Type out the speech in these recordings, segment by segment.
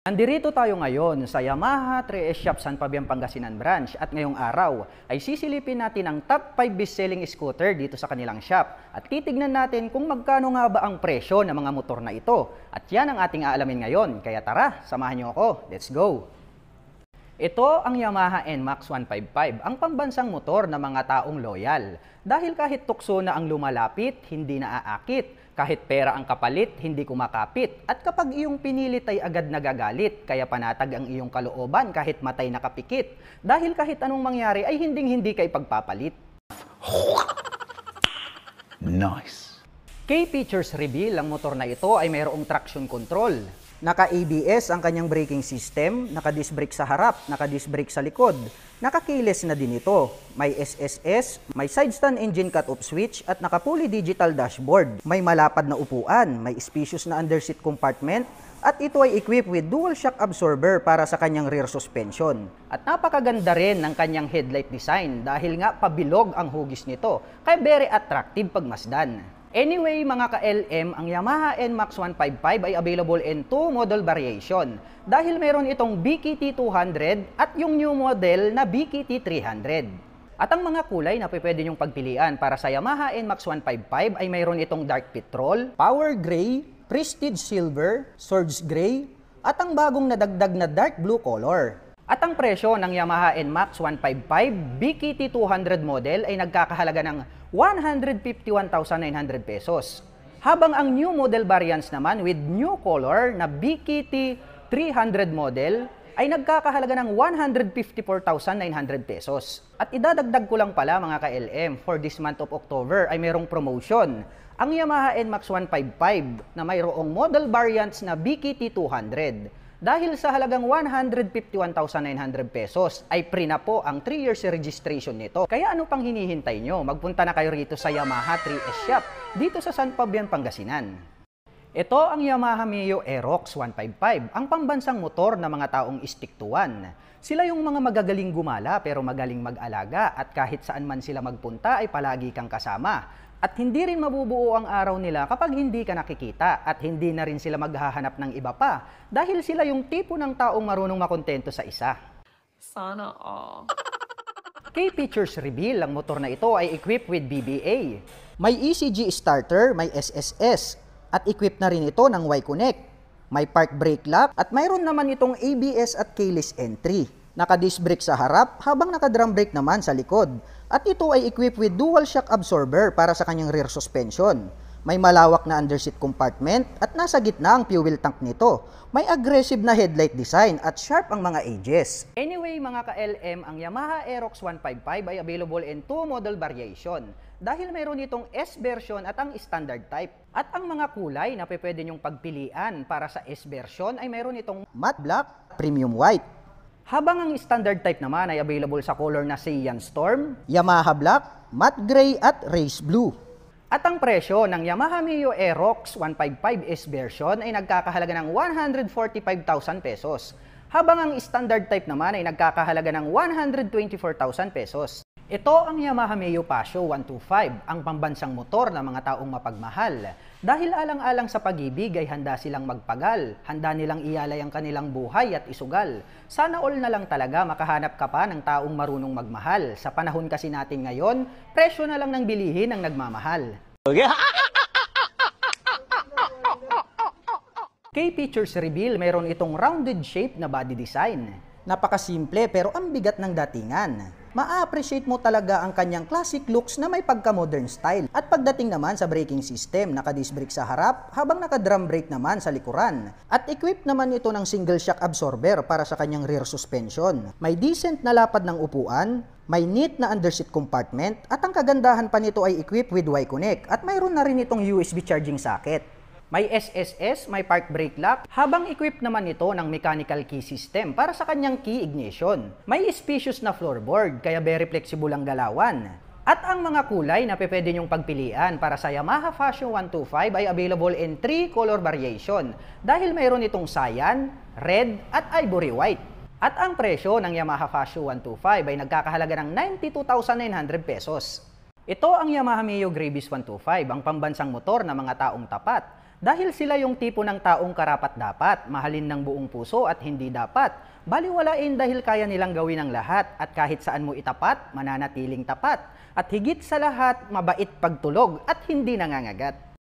Andirito tayo ngayon sa Yamaha 3S Shop San Fabian Pangasinan branch at ngayong araw ay sisilipin natin ang top 5 best-selling scooter dito sa kanilang shop at titignan natin kung magkano nga ba ang presyo ng mga motor na ito. At yan ang ating aalamin ngayon, kaya tara, samahan niyo ako, let's go! Ito ang Yamaha NMAX 155, ang pambansang motor ng mga taong loyal. Dahil kahit tukso na ang lumalapit, hindi na aakit. Kahit pera ang kapalit, hindi kumakapit. At kapag iyong pinilit ay agad nagagalit, kaya panatag ang iyong kalooban kahit matay nakapikit. Dahil kahit anong mangyari ay hinding-hindi ka ipagpapalit. Nice. Key features reveal, ang motor na ito ay mayroong traction control. Naka-ABS ang kanyang braking system, naka-disc brake sa harap, naka-disc brake sa likod. Naka-keyless na din ito. May SSS, may side stand engine cut-off switch at naka-fully digital dashboard. May malapad na upuan, may spacious na underseat compartment at ito ay equipped with dual shock absorber para sa kanyang rear suspension. At napakaganda rin ng kanyang headlight design dahil nga pabilog ang hugis nito, kaya very attractive pagmasdan. Anyway mga ka-LM, ang Yamaha NMAX 155 ay available in 2 model variation dahil meron itong BKT 200 at yung new model na BKT 300. At ang mga kulay na pwede nyong pagpilian para sa Yamaha NMAX 155 ay mayroon itong dark petrol, power gray, prestige silver, swords gray, at ang bagong nadagdag na dark blue color. At ang presyo ng Yamaha NMAX 155 BKT 200 model ay nagkakahalaga ng 151,900 pesos. Habang ang new model variants naman with new color na BKT 300 model ay nagkakahalaga ng 154,900 pesos. At idadagdag ko lang pala mga ka-LM, for this month of October ay mayroong promotion. Ang Yamaha NMAX 155 na mayroong model variants na BKT 200. Dahil sa halagang 151,900 pesos ay free na po ang 3 years registration nito. Kaya ano pang hinihintay nyo? Magpunta na kayo rito sa Yamaha 3S Shop dito sa San Fabian, Pangasinan. Ito ang Yamaha Mio Aerox 155, ang pambansang motor ng mga taong stick to one. Sila yung mga magagaling gumala pero magaling mag-alaga at kahit saan man sila magpunta ay palagi kang kasama. At hindi rin mabubuo ang araw nila kapag hindi ka nakikita at hindi na rin sila maghahanap ng iba pa dahil sila yung tipo ng taong marunong makontento sa isa. Sana all. Key features reveal, ang motor na ito ay equipped with BBA. May ECG starter, may SSS at equipped na rin ito ng Y-Connect. May park brake lock at mayroon naman itong ABS at keyless entry. Naka-disc brake sa harap habang naka-drum brake naman sa likod. At ito ay equipped with dual shock absorber para sa kanyang rear suspension. May malawak na underseat compartment at nasa gitna ang fuel tank nito. May aggressive na headlight design at sharp ang mga edges. Anyway mga ka-LM, ang Yamaha Aerox 155 ay available in 2 model variation dahil mayroon itong S version at ang standard type. At ang mga kulay na pwede nyong pagpilian para sa S version ay mayroon itong matte black, premium white. Habang ang standard type naman ay available sa color na Cyan Storm, Yamaha Black, Matte Gray at Race Blue. At ang presyo ng Yamaha Mio Aerox 155S version ay nagkakahalaga ng 145,000 pesos. Habang ang standard type naman ay nagkakahalaga ng 124,000 pesos. Ito ang Yamaha Mio Paseo 125, ang pambansang motor ng mga taong mapagmahal. Dahil alang-alang sa pag-ibig ay handa silang magpagal, handa nilang ialay ang kanilang buhay at isugal. Sana all na lang talaga makahanap ka pa ng taong marunong magmahal. Sa panahon kasi natin ngayon, presyo na lang ng bilihin ang nagmamahal. Key features reveal, mayroon itong rounded shape na body design. Napakasimple pero ang bigat ng datingan. Ma-appreciate mo talaga ang kanyang classic looks na may pagka-modern style. At pagdating naman sa braking system, naka-disc brake sa harap habang naka-drum brake naman sa likuran. At equipped naman ito ng single shock absorber para sa kanyang rear suspension. May decent na lapad ng upuan, may neat na underseat compartment, at ang kagandahan pa nito ay equipped with Y-Connect at mayroon na rin itong USB charging socket. May SSS, may park brake lock, habang equipped naman ito ng mechanical key system para sa kanyang key ignition. May spacious na floorboard, kaya very flexible ang galawan. At ang mga kulay na pwede nyong pagpilian para sa Yamaha Fashion 125 ay available in 3 color variation dahil mayroon itong cyan, red, at ivory white. At ang presyo ng Yamaha Fashion 125 ay nagkakahalaga ng 92,900 pesos. Ito ang Yamaha Mio Gravis 125, ang pambansang motor ng mga taong tapat. Dahil sila yung tipo ng taong karapat-dapat, mahalin ng buong puso at hindi dapat baliwalain dahil kaya nilang gawin ang lahat at kahit saan mo itapat, mananatiling tapat. At higit sa lahat, mabait pagtulog at hindi nangangagat.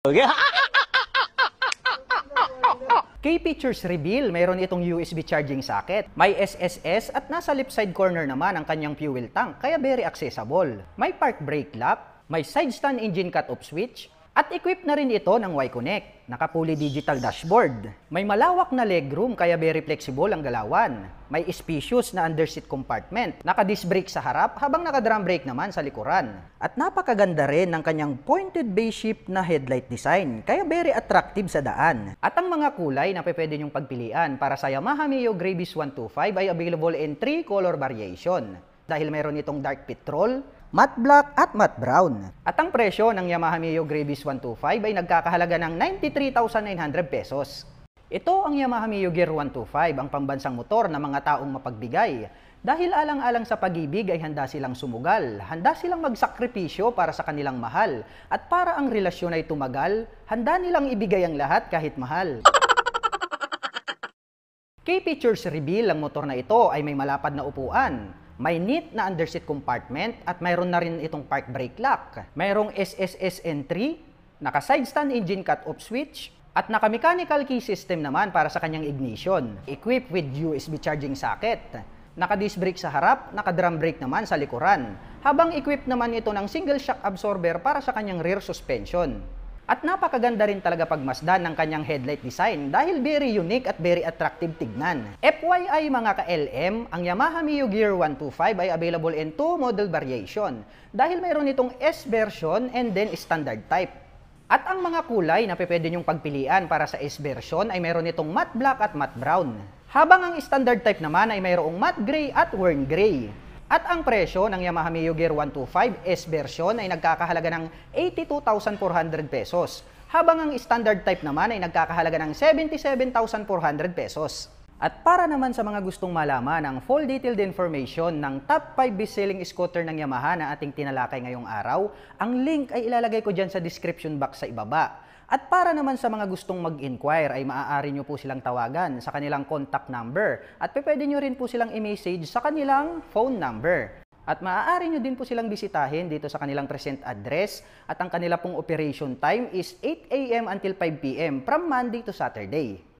K-Features Reveal, mayroon itong USB charging socket, may SSS at nasa left side corner naman ang kanyang fuel tank, kaya very accessible. May park brake lock, may side stand engine cut-off switch, at equipped na rin ito ng Y-Connect. Naka-fully digital dashboard. May malawak na legroom kaya very flexible ang galawan. May spacious na underseat compartment. Naka-disc brake sa harap habang naka-drum brake naman sa likuran. At napakaganda rin ng kanyang pointed base shape na headlight design kaya very attractive sa daan. At ang mga kulay na pwede nyong pagpilian para sa Yamaha Mio Gravis 125 ay available in 3 color variation. Dahil mayroon itong dark petrol, matte black at matte brown. At ang presyo ng Yamaha Mio Gravis 125 ay nagkakahalaga ng 93,900 pesos. Ito ang Yamaha Mio Gear 125, ang pambansang motor ng mga taong mapagbigay. Dahil alang-alang sa pag-ibig ay handa silang sumugal, handa silang magsakripisyo para sa kanilang mahal. At para ang relasyon ay tumagal, handa nilang ibigay ang lahat kahit mahal. K-Features Reveal, ang motor na ito ay may malapad na upuan. May neat na underseat compartment at mayroon na rin itong park brake lock. Mayroong SSS entry, naka-side stand engine cut-off switch, at naka-mechanical key system naman para sa kanyang ignition. Equipped with USB charging socket. Naka-disc brake sa harap, naka-drum brake naman sa likuran. Habang equipped naman ito ng single shock absorber para sa kanyang rear suspension. At napakaganda rin talaga pagmasdan ng kanyang headlight design dahil very unique at very attractive tignan. FYI mga ka-LM, ang Yamaha Mio Gear 125 ay available in 2 model variation dahil mayroon itong S version and then standard type. At ang mga kulay na pwede nyong pagpilian para sa S version ay mayroon itong matte black at matte brown. Habang ang standard type naman ay mayroong matte gray at worn gray. At ang presyo ng Yamaha Mio Gear 125 S version ay nagkakahalaga ng 82,400 pesos, habang ang standard type naman ay nagkakahalaga ng 77,400 pesos. At para naman sa mga gustong malaman ang full detailed information ng top 5 best-selling scooter ng Yamaha na ating tinalakay ngayong araw, ang link ay ilalagay ko dyan sa description box sa ibaba. At para naman sa mga gustong mag-inquire ay maaari nyo po silang tawagan sa kanilang contact number at pwede nyo rin po silang i-message sa kanilang phone number. At maaari nyo din po silang bisitahin dito sa kanilang present address at ang kanila pong operation time is 8 AM until 5 PM from Monday to Saturday.